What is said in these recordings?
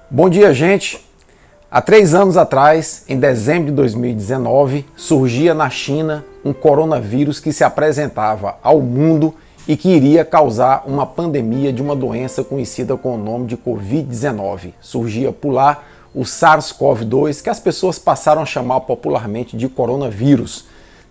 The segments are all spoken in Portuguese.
Bom dia, gente! Há 3 anos atrás, em dezembro de 2019, surgia na China um coronavírus que se apresentava ao mundo e que iria causar uma pandemia de uma doença conhecida com o nome de Covid-19. Surgia por lá o SARS-CoV-2, que as pessoas passaram a chamar popularmente de coronavírus.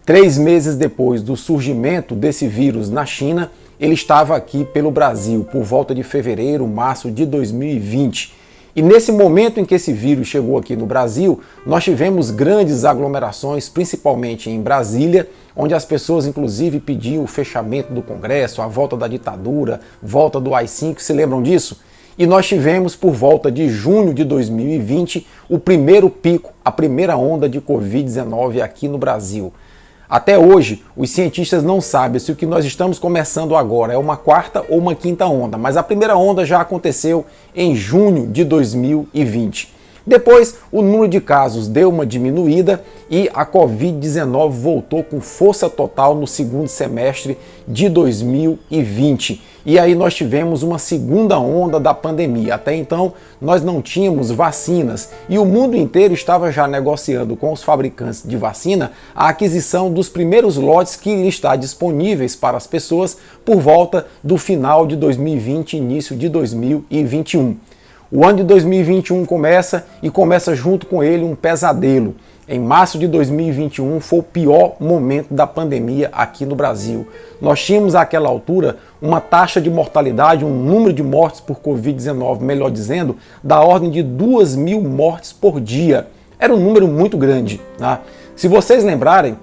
3 meses depois do surgimento desse vírus na China, ele estava aqui pelo Brasil, por volta de fevereiro, março de 2020. E nesse momento em que esse vírus chegou aqui no Brasil, nós tivemos grandes aglomerações, principalmente em Brasília, onde as pessoas inclusive pediam o fechamento do Congresso, a volta da ditadura, volta do AI-5, se lembram disso? E nós tivemos por volta de junho de 2020 o primeiro pico, a primeira onda de Covid-19 aqui no Brasil. Até hoje, os cientistas não sabem se o que nós estamos começando agora é uma quarta ou uma quinta onda, mas a primeira onda já aconteceu em junho de 2020. Depois, o número de casos deu uma diminuída e a Covid-19 voltou com força total no segundo semestre de 2020. E aí nós tivemos uma segunda onda da pandemia. Até então, nós não tínhamos vacinas e o mundo inteiro estava já negociando com os fabricantes de vacina a aquisição dos primeiros lotes que iriam estar disponíveis para as pessoas por volta do final de 2020 e início de 2021. O ano de 2021 começa e começa junto com ele um pesadelo. Em março de 2021 foi o pior momento da pandemia aqui no Brasil. Nós tínhamos àquela altura uma taxa de mortalidade, um número de mortes por Covid-19, melhor dizendo, da ordem de 2.000 mortes por dia. Era um número muito grande, tá? Se vocês lembrarem,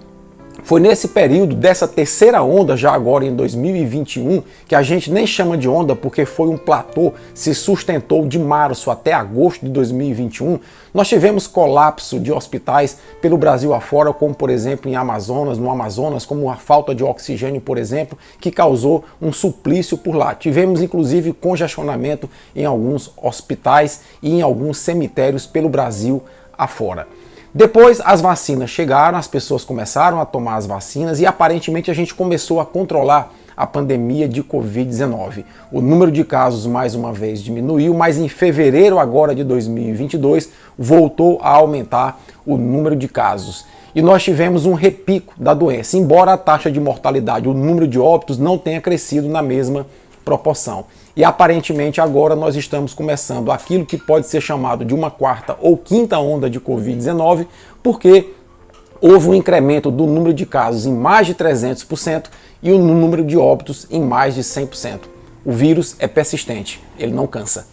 foi nesse período dessa terceira onda, já agora em 2021, que a gente nem chama de onda porque foi um platô, se sustentou de março até agosto de 2021, nós tivemos colapso de hospitais pelo Brasil afora, como por exemplo no Amazonas, como a falta de oxigênio, por exemplo, que causou um suplício por lá. Tivemos inclusive congestionamento em alguns hospitais e em alguns cemitérios pelo Brasil afora. Depois as vacinas chegaram, as pessoas começaram a tomar as vacinas e aparentemente a gente começou a controlar a pandemia de Covid-19. O número de casos mais uma vez diminuiu, mas em fevereiro agora de 2022 voltou a aumentar o número de casos. E nós tivemos um repico da doença, embora a taxa de mortalidade, o número de óbitos não tenha crescido na mesma proporção. E aparentemente agora nós estamos começando aquilo que pode ser chamado de uma quarta ou quinta onda de Covid-19, porque houve um incremento do número de casos em mais de 300% e o número de óbitos em mais de 100%. O vírus é persistente, ele não cansa.